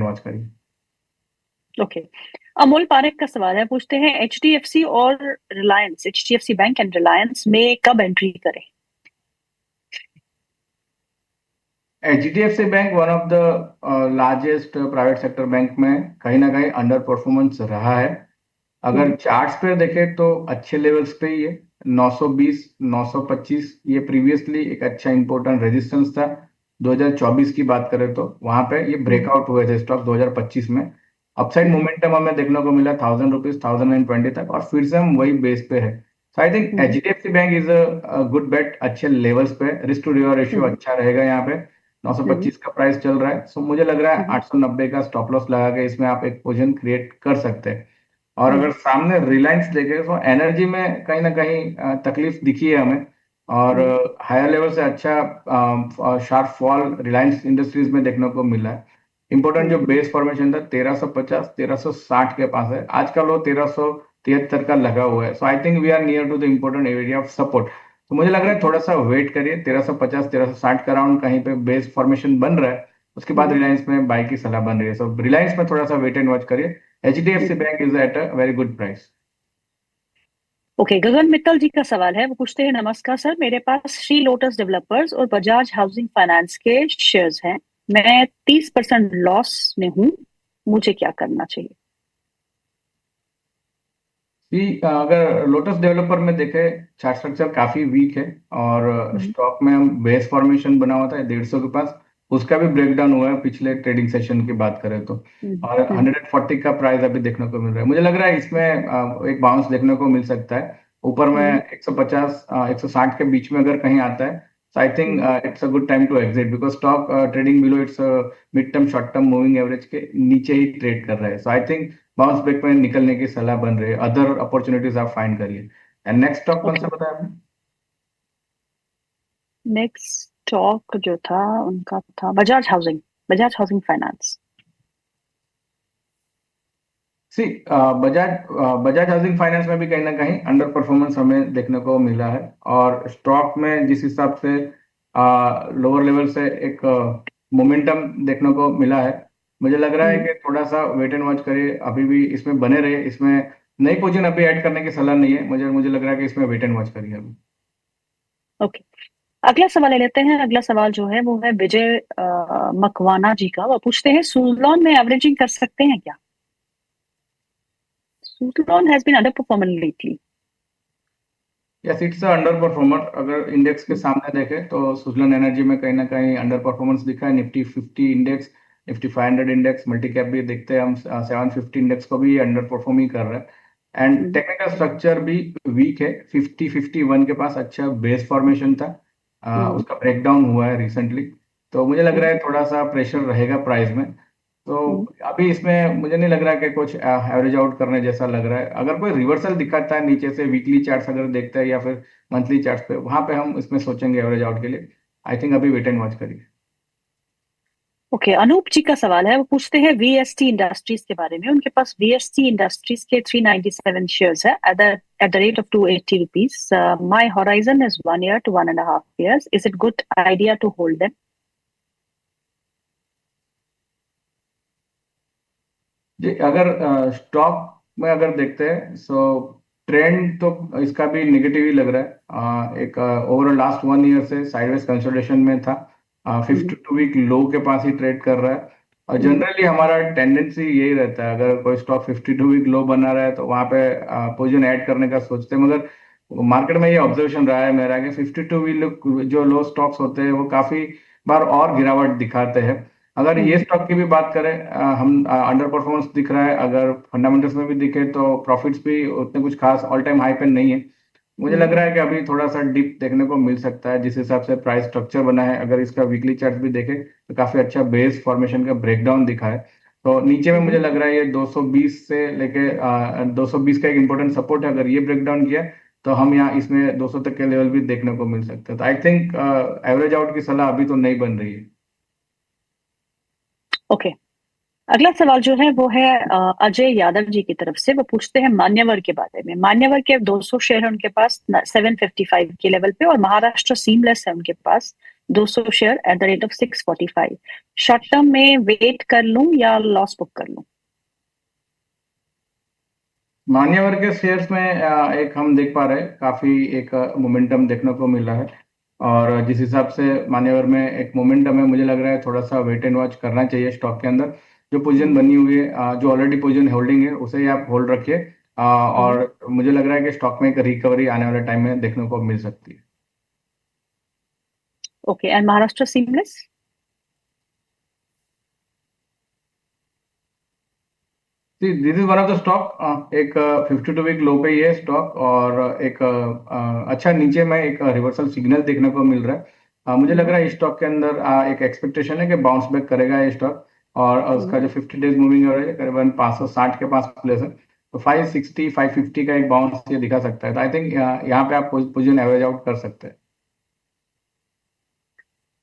Watch करिए। Okay. Amol Parekh का सवाल है, पूछते हैं एचडीएफसी और Reliance, HDFC bank and Reliance में कब एंट्री करें? HDFC bank one of the largest private sector bank में कहीं ना कहीं अंडर परफॉर्मेंस रहा है। अगर चार्ट्स पे देखें तो अच्छे लेवल्स पे ही है। 920 925 ये प्रीवियसली एक अच्छा इंपॉर्टेंट रेजिस्टेंस था। 2024 की बात करें तो वहां पे ये ब्रेकआउट हुए थे स्टॉक 2025 में। अपसाइड मोमेंटम हमें देखने को मिला 1000 रुपीज 1020 तक, और फिर से हम वही बेस पे है। So I think HDFC bank is a good bet. अच्छे लेवल्स पे रिस्क टू रिवॉर्ड रेशियो अच्छा रहेगा यहाँ पे। 925 का प्राइस चल रहा है, सो मुझे लग रहा है 890 का स्टॉप लॉस लगा के इसमें आप एक पोजीशन क्रिएट कर सकते हैं। और अगर सामने रिलायंस देखे तो एनर्जी में कहीं ना कहीं तकलीफ दिखी है हमें, और हायर लेवल से अच्छा शार्प फॉल रिलायंस इंडस्ट्रीज में देखने को मिला है। इंपॉर्टेंट जो बेस फॉर्मेशन था 1350 1360 के पास है, आज का लो 1373 का लगा हुआ है। So I think we are near to the important area of support. तो मुझे लग रहा है थोड़ा सा वेट करिए, 1350 1360 का राउंड कहीं पे बेस फॉर्मेशन बन रहा है, उसके बाद रिलायंस में बाय की सलाह बन रही है। सो रिलायंस में थोड़ा सा वेट एंड वॉच करिए। HDFC bank is at a very good price. Okay, Gagan Mittal ji का सवाल है, वो पूछते हैं नमस्कार सर, मेरे पास श्री लोटस डेवलपर्स और बजाज हाउसिंग फाइनेंस के शेयर्स हैं, मैं 30% लॉस में हूँ, मुझे क्या करना चाहिए? अगर लोटस डेवलपर में देखे चार्ट स्ट्रक्चर काफी वीक है, और स्टॉक में हम बेस फॉर्मेशन बना हुआ था 150 के पास, उसका भी ब्रेकडाउन हुआ है पिछले ट्रेडिंग सेशन की बात करें तो। और 140 का प्राइस अभी देखने को मिल रहा है। मुझे लग रहा है इसमें एक बाउंस देखने को मिल सकता है ऊपर में। 150 160 के बीच में अगर कहीं आता है, so I think it's a good time to exit because stock trading below its mid term short term moving average के नीचे ही ट्रेड कर रहा है। So I think bounce back में निकलने की सलाह बन रही है। अदर अपॉर्चुनिटीज आप फाइंड करिए। एंड नेक्स्ट स्टॉक कौन सा बताया आपने? नेक्स्ट स्टॉक जो था उनका था बजाज हाउसिंग फाइनेंस। सी बजाज बजाज हाउसिंग फाइनेंस में भी कहीं ना कहीं अंडर परफॉर्मेंस हमें देखने को मिला है, और स्टॉक में जिस हिसाब से लोअर लेवल से एक मोमेंटम देखने को मिला है, मुझे लग रहा है कि थोड़ा सा वेट एंड वॉच करिए। अभी भी इसमें बने रहे, इसमें नई पोजीशन अभी ऐड करने की सलाह नहीं है। मुझे मुझे लग रहा है कि इसमें वेट एंड वॉच करिए अभी। ओके, अगला सवाल ले लेते हैं। अगला सवाल जो है वो है विजय मकवाना जी का, वो पूछते हैं सुज़लॉन में एवरेजिंग कर सकते हैं क्या? Suzlon has been under performing lately. Yes, it's under performer. अगर इंडेक्स के सामने देखें तो सुजलन एनर्जी में कहीं ना कहीं अंडर परफॉर्मेंस दिखा है। Nifty 50 index, Nifty 500 index, multi cap भी देखते हैं हम 750 इंडेक्स को भी अंडर परफॉर्म ही कर रहा है। एंड टेक्निकल स्ट्रक्चर भी वीक है। 50-51 के पास अच्छा बेस फॉर्मेशन था, उसका ब्रेकडाउन हुआ है रिसेंटली। तो मुझे लग रहा है थोड़ा सा प्रेशर रहेगा प्राइस में। तो अभी इसमें मुझे नहीं लग रहा कि कुछ एवरेज आउट करने जैसा लग रहा है। अगर कोई रिवर्सल दिखाता है नीचे से, वीकली चार्ट्स अगर देखता है या फिर मंथली चार्ट्स पे, वहां पे हम इसमें सोचेंगे एवरेज आउट के लिए। आई थिंक अभी वेट एंड वॉच करिए। ओके, अनूप जी का सवाल है, वो पूछते हैं वीएसटी इंडस्ट्रीज के बारे में। उनके पास वीएसटी इंडस्ट्रीज के 397 शेयर्स है at the rate of 280 rupees. My horizon is 1 year to 1.5 years, is it good idea to hold them? जी, अगर स्टॉक में अगर देखते हैं सो ट्रेंड तो इसका भी निगेटिव ही लग रहा है। एक ओवरऑल लास्ट 1 ईयर से साइडवेज कंसोलिडेशन में था। 52 वीक लो के पास ही ट्रेड कर रहा है। और जनरली हमारा टेंडेंसी यही रहता है, अगर कोई स्टॉक 52 वीक लो बना रहा है तो वहां पे पोजीशन ऐड करने का सोचते हैं। मगर मार्केट में ये ऑब्जर्वेशन रहा है मेरा कि 52 वीक जो लो स्टॉक्स होते हैं वो काफी बार और गिरावट दिखाते हैं। अगर ये स्टॉक की भी बात करें, हम अंडर परफॉर्मेंस दिख रहा है। अगर फंडामेंटल्स में भी दिखे तो प्रॉफिट्स भी उतने कुछ खास ऑल टाइम हाई पे नहीं है। मुझे लग रहा है कि अभी थोड़ा सा डिप देखने को मिल सकता है जिस हिसाब से प्राइस स्ट्रक्चर बना है। अगर इसका वीकली चार्ट भी देखे तो काफी अच्छा बेस फॉर्मेशन का ब्रेकडाउन दिखा है। तो नीचे में मुझे लग रहा है ये 220 से लेके 220 का एक इंपॉर्टेंट सपोर्ट है। अगर ये ब्रेकडाउन किया तो हम यहाँ इसमें 200 तक के लेवल भी देखने को मिल सकते हैं। तो आई थिंक एवरेज आउट की सलाह अभी तो नहीं बन रही है। ओके, अगला सवाल जो है वो है अजय यादव जी की तरफ से। वो पूछते हैं मान्यवर के बारे में। मान्यवर के 200 शेयर है उनके पास 755 के लेवल पे, और महाराष्ट्र सीमलेस है उनके पास 200 share eight the rate of 645। Short term में वेट कर लूं या लॉस बुक कर लूं? मान्यवर के शेयर्स में एक हम देख पा रहे हैं काफी एक मोमेंटम देखने को मिल रहा है। और जिस हिसाब से मान्यवर में एक मोमेंटम है, मुझे लग रहा है थोड़ा सा वेट एंड वॉच करना चाहिए स्टॉक के अंदर। जो पोजीशन बनी हुई है, जो ऑलरेडी पोजीशन होल्डिंग है, उसे ही आप होल्ड रखिए। और मुझे लग रहा है कि स्टॉक में एक रिकवरी आने वाले टाइम में देखने को मिल सकती है। Okay, and Maharashtra seamless? This is one of the stock. एक 52 वीक लो पे ही है स्टॉक, और एक अच्छा नीचे में एक रिवर्सल सिग्नल देखने को मिल रहा है। मुझे लग रहा है इस स्टॉक के अंदर एक एक्सपेक्टेशन है कि बाउंस बैक करेगा ये स्टॉक। और उसका जो 50 डेज मूविंग एवरेज है करीबन 560 के पास प्लेस है, तो 560 550 का एक बाउंस ये दिखा सकता है। तो आई थिंक यहाँ पे आप पोजीशन एवरेज आउट कर सकते हैं।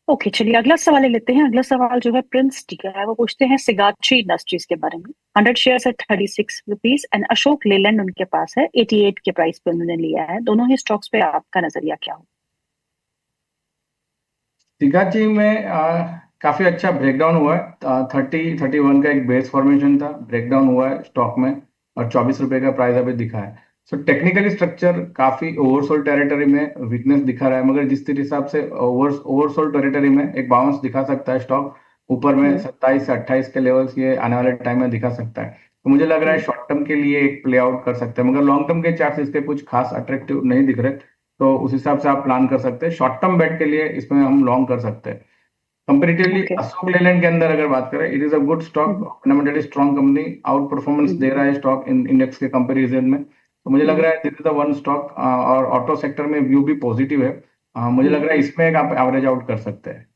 ओके, चलिए अगला सवाल ले लेते हैं। अगला सवाल जो है प्रिंस टी का है। वो पूछते हैं सिगाची इंडस्ट्रीज के बारे में। 100 शेयर्स है 36 रुपीज एंड अशोक लेलैंड उनके पास है 88 के प्राइस पे उन्होंने लिया है। दोनों ही स्टॉक्स पे आपका नजरिया क्या हो? सिगाची में काफी अच्छा ब्रेकडाउन हुआ है। 31 का एक बेस फॉर्मेशन था, ब्रेकडाउन हुआ है स्टॉक में, और 24 रुपए का प्राइस अभी दिखा है। सो टेक्निकली स्ट्रक्चर काफी ओवरसोल्ड टेरिटरी में वीकनेस दिखा रहा है, मगर जिस हिसाब से ओवरसोल्ड टेरिटरी में एक बाउंस दिखा सकता है स्टॉक ऊपर में 27 से 28 के लेवल्स ये आने वाले टाइम में दिखा सकता है। तो मुझे लग रहा है शॉर्ट टर्म के लिए एक प्ले आउट कर सकते हैं, मगर लॉन्ग टर्म के चार्ट इसके कुछ खास अट्रैक्टिव नहीं दिख रहे। तो उस हिसाब से आप प्लान कर सकते हैं। शॉर्ट टर्म बेट के लिए इसमें हम लॉन्ग कर सकते हैं। Comparatively okay. अशोक लेलैंड के अंदर अगर बात करें, it is a good stock, fundamentally strong company, out performance दे रहा है स्टॉक इन इंडेक्स के कंपैरिजन में। तो मुझे लग रहा है this is the one stock. और ऑटो सेक्टर में व्यू भी पॉजिटिव है। मुझे लग रहा है इसमें एक आप एवरेज आउट कर सकते हैं।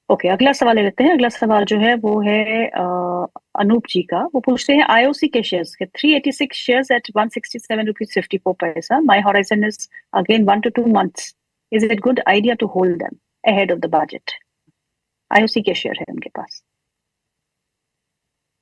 ओके, अगला सवाल ले लेते हैं। अगला सवाल जो है वो है अनूप जी का। वो पूछते हैं आईओसी के शेयर्स के 386 शेयर्स एट 167 रुपीज 54 पैसा। My horizon is again 1 to 2 months। Is it good idea to hold them ahead of the budget? IOC के शेयर है उनके पास।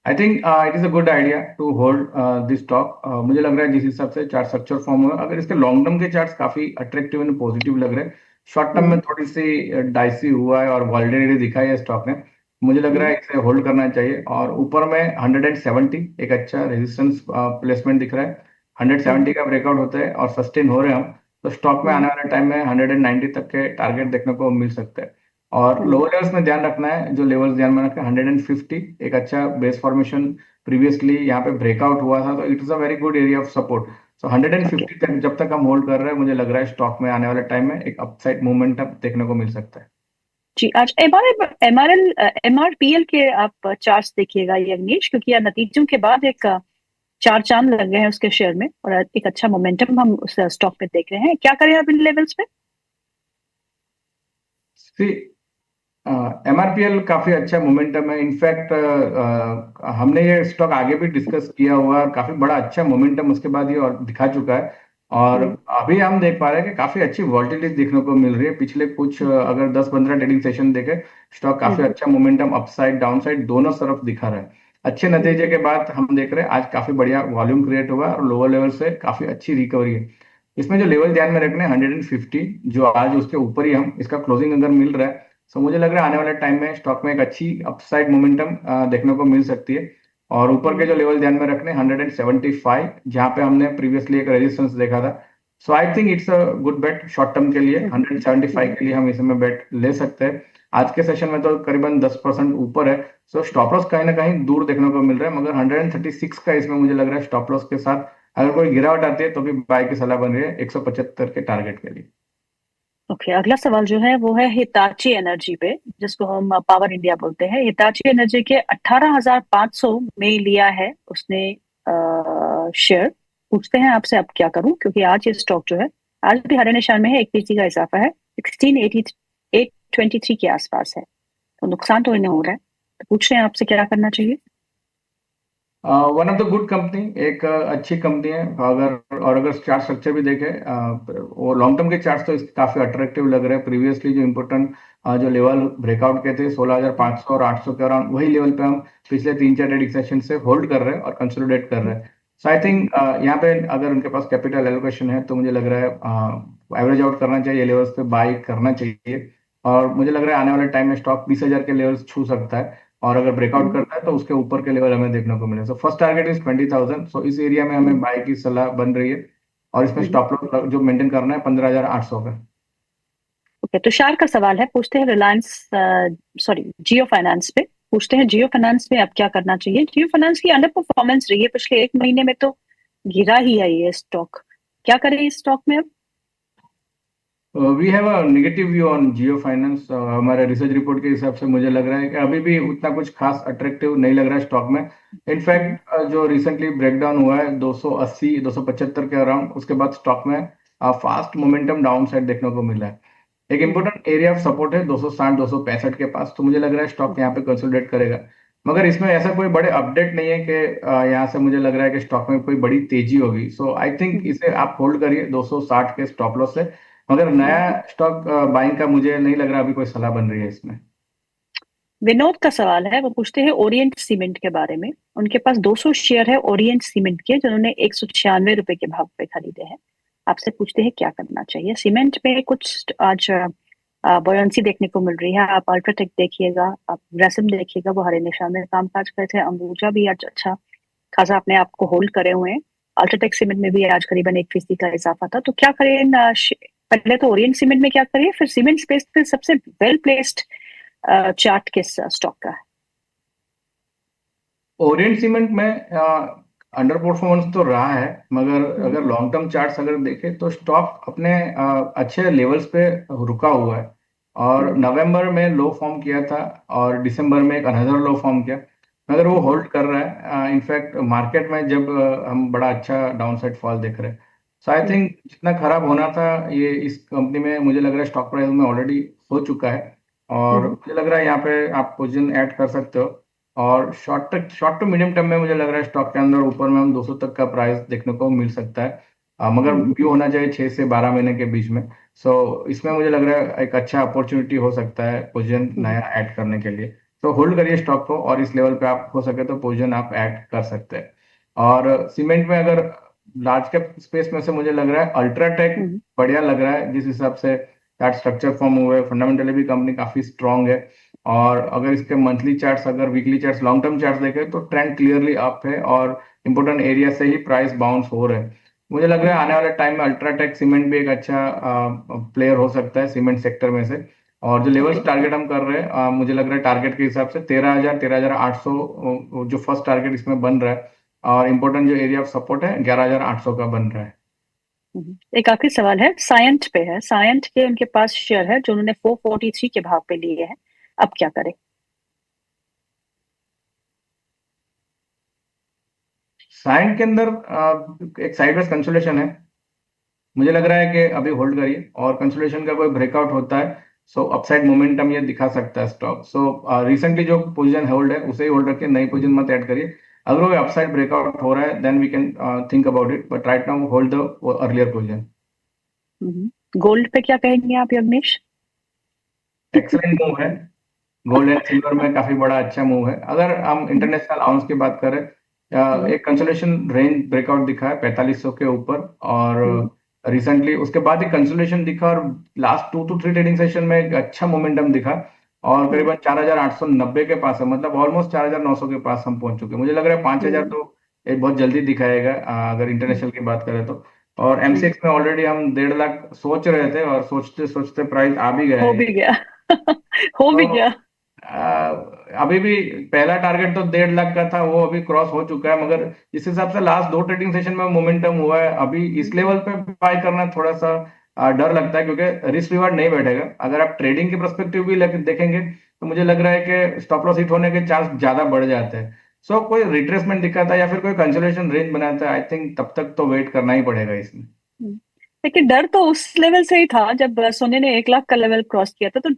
I think it is a good idea to hold this stock. मुझे लग रहा है जिस हिसाब से चार्ट स्ट्रक्चर फॉर्म हुआ, अगर इसके लॉन्ग टर्म के चार्ट्स काफी अट्रैक्टिव एंड पॉजिटिव लग रहे हैं, शॉर्ट टर्म में थोड़ी सी डाइसी हुआ है और वॉलेटिलिटी दिखा है स्टॉक ने। मुझे लग रहा है इसे होल्ड करना चाहिए। और ऊपर में 170 एक अच्छा रेजिस्टेंस प्लेसमेंट दिख रहा है। 170 का ब्रेकआउट होता है और सस्टेन हो रहे हैं हम, तो स्टॉक में आने वाले टाइम में 190 तक के टारगेट देखने को मिल सकते हैं। और लोअर लेवल्स में ध्यान रखना है, जो लेवल्स ध्यान में रखना है 150 एक अच्छा बेस फॉर्मेशन प्रीवियसली यहाँ पे ब्रेकआउट हुआ था, तो it is a very good area of support. So 150 तक जब तक हम होल्ड कर रहे हैं, मुझे लग रहा है स्टॉक में आने वाले टाइम में एक अपसाइड मूवमेंट देखने को मिल सकता है। जी, आज एमआरपीएल के आप चार्ट्स देखिएगा यज्ञेश, क्योंकि यार नतीजों के बाद एक चार चांद लग गए हैं उसके शेयर में और एक अच्छा मोमेंटम हम उस स्टॉक में देख रहे हैं। क्या करें अब इन लेवल्स पे? सी एमआरपीएल काफी अच्छा मोमेंटम है। इनफैक्ट हमने ये स्टॉक आगे भी डिस्कस किया हुआ है, और काफी बड़ा अच्छा मोमेंटम उसके बाद ये और दिखा चुका है। और अभी हम देख पा रहे हैं कि काफी अच्छी वॉल्टिलिटी देखने को मिल रही है। पिछले कुछ अगर 10-15 ट्रेडिंग सेशन देखे, स्टॉक काफी अच्छा मोमेंटम अपसाइड डाउनसाइड दोनों तरफ दिखा रहा है। अच्छे नतीजे के बाद हम देख रहे हैं आज काफी बढ़िया वॉल्यूम क्रिएट हुआ है और लोअर लेवल से काफी अच्छी रिकवरी है। इसमें जो लेवल ध्यान में रखने 150, जो आज उसके ऊपर ही हम इसका क्लोजिंग अगर मिल रहा है, सो मुझे लग रहा है आने वाले टाइम में स्टॉक में एक अच्छी अपसाइड मोमेंटम देखने को मिल सकती है। और ऊपर के जो लेवल ध्यान में रखने 175, जहां पे हमने प्रीवियसली एक रेजिस्टेंस देखा था। So I think it's a good bet short term के लिए। 175 के लिए हम इसमें बेट ले सकते हैं। आज के सेशन में तो करीबन 10% ऊपर है, सो स्टॉप लॉस कहीं ना कहीं दूर देखने को मिल रहा है, मगर 136 का इसमें मुझे लग रहा है स्टॉप लॉस के साथ अगर कोई गिरावट आती है तो भी बाय की सलाह बन रही है 175 के टारगेट के लिए। ओके, अगला सवाल जो है वो है हिताची एनर्जी पे, जिसको हम पावर इंडिया बोलते हैं। हिताची एनर्जी के 18,500 में लिया है उसने शेयर। पूछते हैं आपसे अब क्या करूं, क्योंकि आज ये स्टॉक जो है आज भी हरे निशान में है, 1 पैसे का इजाफा है, 1683 के आसपास है, तो नुकसान तो इन्हें हो रहा है। तो पूछ रहे हैं आपसे क्या करना चाहिए? One of the good company, एक अच्छी कंपनी है। अगर चार्ट स्ट्रक्चर भी देखे, वो लॉन्ग टर्म के चार्ट्स तो इसके काफी अट्रैक्टिव लग रहे हैं। प्रीवियसली जो इम्पोर्टेंट जो लेवल ब्रेकआउट के थे 16,500 और 800 के अराउंड, वही लेवल पे हम पिछले 3-4 ट्रेडिंग सेशन से होल्ड कर रहे हैं और कंसोलिडेट कर रहे हैं। सो आई थिंक यहाँ पे अगर उनके पास कैपिटल एलोकेशन है तो मुझे लग रहा है एवरेज आउट करना चाहिए, लेवल्स पे बाय करना चाहिए। और मुझे लग रहा है आने वाले टाइम में स्टॉक 20,000 के लेवल्स छू सकता है, और अगर ब्रेकआउट हम्म, करता है तो उसके ऊपर के लेवल हमें देखने को मिले। सो फर्स्ट टारगेट इज 20,000, सो इस एरिया में हमें हम्म, बाय की सलाह बन रही है, और इसमें हम्म। स्टॉप लॉस जो मेंटेन करना है 15,800 का। ओके, तुषार का सवाल है, पूछते हैं रिलायंस, सॉरी, जियो फाइनेंस पे पूछते हैं, जियो फाइनेंस में अब क्या करना चाहिए? जियो फाइनेंस की अंडर परफॉर्मेंस रही है पिछले एक महीने में, तो गिरा ही है ये स्टॉक। क्या करें इस स्टॉक में अब? We have a negative view on Jio finance. हमारे रिसर्च रिपोर्ट के हिसाब से मुझे लग रहा है कि अभी भी उतना कुछ खास अट्रैक्टिव नहीं लग रहा है स्टॉक में। हम्म, इनफैक्ट जो रिसेंटली ब्रेकडाउन हुआ है 280 275 के अराउंड, उसके बाद स्टॉक में फास्ट मोमेंटम डाउन साइड देखने को मिला है। एक हम्म, इंपॉर्टेंट एरिया ऑफ सपोर्ट है 260 265 के पास, तो मुझे लग रहा है स्टॉक यहाँ हम्म, पे कंसोलिडेट करेगा। मगर इसमें ऐसा कोई बड़े अपडेट नहीं है कि यहाँ से मुझे लग रहा है कि स्टॉक में कोई बड़ी तेजी होगी। सो आई थिंक हम्म, इसे आप होल्ड करिए 260 के स्टॉप लॉस से। मगर नया हम्म। स्टॉक बाइंग का मुझे नहीं लग रहा अभी कोई सलाह बन रही है इसमें। विनोद का सवाल है, वो पूछते हैं ओरिएंट सीमेंट के बारे में। उनके पास 200 शेयर है ओरिएंट सीमेंट के, जिन्होंने 196 रुपए के भाव पे खरीदे हैं। आपसे पूछते हैं क्या करना चाहिए सीमेंट में? कुछ आज बॉयंसी देखने को मिल रही है। आप अल्ट्राटेक देखिएगा, आप ग्रेसिम देखिएगा, वो हरे निशान में कामकाज कर रहे थे। अंबुजा भी आज अच्छा खासा अपने आप को होल्ड करे हुए हैं। अल्ट्राटेक सीमेंट में भी आज करीबन 1% का इजाफा था। तो क्या करें पहले तो ओरिएंट सीमेंट में क्या करिए, फिर सीमेंट स्पेस पे सबसे वेल प्लेस्ड चार्ट किस स्टॉक का है? ओरिएंट सीमेंट में अंडर परफॉर्मेंस तो रहा है, मगर हम्म, अगर लॉन्ग टर्म चार्ट्स अगर देखें तो स्टॉक अपने अच्छे लेवल्स पे रुका हुआ है। और हम्म, नवंबर में लो फॉर्म किया था, और दिसंबर में एक अनदर लो फॉर्म किया, मगर वो हम्म, होल्ड कर रहा है। इनफैक्ट मार्केट में जब हम बड़ा अच्छा डाउनसाइड फॉल देख रहे हैं, सो आई हम्म, थिंक जितना खराब होना था ये इस कंपनी में, मुझे लग रहा है स्टॉक प्राइस में ऑलरेडी हो चुका है। और हम्म, मुझे लग रहा है यहाँ पे आप पोजीशन ऐड कर सकते हो। और शॉर्ट टू मीडियम टर्म में मुझे लग रहा है स्टॉक के अंदर ऊपर में हम 200 तक का प्राइस देखने को मिल सकता है। मगर हम्म, व्यू होना चाहिए 6 से 12 महीने के बीच में। सो इसमें मुझे लग रहा है एक अच्छा अपॉर्चुनिटी हो सकता है पोजीशन हम्म, नया ऐड करने के लिए। तो होल्ड करिए स्टॉक को, और इस लेवल पे आप हो सके तो पोजीशन आप ऐड कर सकते हैं। और सीमेंट में अगर लार्ज कैप स्पेस में से मुझे लग रहा है अल्ट्राटेक हम्म, बढ़िया लग रहा है, जिस हिसाब से चार्ट स्ट्रक्चर फॉर्म हुए, फंडामेंटली भी कंपनी काफी स्ट्रांग है। और अगर इसके मंथली चार्ट्स, अगर weekly charts, long term charts देखें तो ट्रेंड क्लियरली अप है, और इंपोर्टेंट एरिया से ही प्राइस बाउंस हो रहे हैं। मुझे लग रहा है हम्म, आने वाले टाइम में अल्ट्राटेक सीमेंट भी एक अच्छा प्लेयर हो सकता है सीमेंट सेक्टर में से। और जो ओके, लेवल्स टारगेट हम कर रहे हैं, मुझे लग रहा है टारगेट के हिसाब से 13,000 13,800 जो फर्स्ट टारगेट इसमें बन रहा है। और इम्पोर्टेंट जो एरिया ऑफ सपोर्ट है 11,800 का बन रहा है। एक आखिरी सवाल है, सायंट पे है। सायंट के उनके पास शेयर है जो उन्होंने 443 के भाव पे लिए हैं। अब क्या करें? साइंट के अंदर एक साइडवेज कंसोलेशन है। मुझे लग रहा है कि अभी होल्ड करिए, और कंसोलिडेशन का कोई ब्रेकआउट होता है सो अपसाइड मोमेंटम ये दिखा सकता है स्टॉक। सो रिसेंटली जो पोजीशन होल्ड है उसे ही होल्ड रखिए, नई पोजीशन मत ऐड करिए। अगर वो अपसाइड ब्रेकआउट हो रहा है then we can think about it, but right now hold the earlier position. Gold पे क्या कहेंगे आप यज्ञेश? एक्सलेंट मूव है। गोल्ड एंड सिल्वर में काफी बड़ा अच्छा मूव है। अगर हम इंटरनेशनल आउंस की बात करें, एक कंसोलेशन रेंज ब्रेकआउट दिखा है 4500 के ऊपर, और रिसेंटली उसके बाद एक कंसोलेशन दिखा, और लास्ट 2 to 3 ट्रेडिंग सेशन में एक अच्छा मोमेंटम दिखा, और करीबन 4,890 के पास है, मतलब ऑलमोस्ट 4,900 के पास हम पहुंच चुके हैं। मुझे लग रहा है 5,000 तो एक बहुत जल्दी दिखाएगा अगर इंटरनेशनल की बात करें तो। और एमसीएक्स में ऑलरेडी हम 1.5 लाख सोच रहे थे, और सोचते सोचते प्राइस आ भी गया हो है। भी गया। हो तो भी गया। अभी भी पहला टारगेट तो 1.5 लाख का था, वो अभी क्रॉस हो चुका है। मगर जिस हिसाब से लास्ट 2 ट्रेडिंग सेशन में मोमेंटम हुआ है, अभी इस लेवल पे बाय करना थोड़ा सा डर लगता है, क्योंकि रिस्क रिवार्ड नहीं बैठेगा। अगर आप ट्रेडिंग के पर्सपेक्टिव भी देखेंगे तो मुझे लग रहा है कि स्टॉप लॉस हिट होने के चांस ज्यादा बढ़ जाते हैं। सो कोई रिट्रेसमेंट दिखाता है या फिर कोई कंसोलिडेशन रेंज बनाता है, आई थिंक तब तक तो वेट करना ही पड़ेगा इसमें। लेकिन डर तो उस लेवल से ही था जब सोने ने 1 लाख का लेवल क्रॉस किया था, तो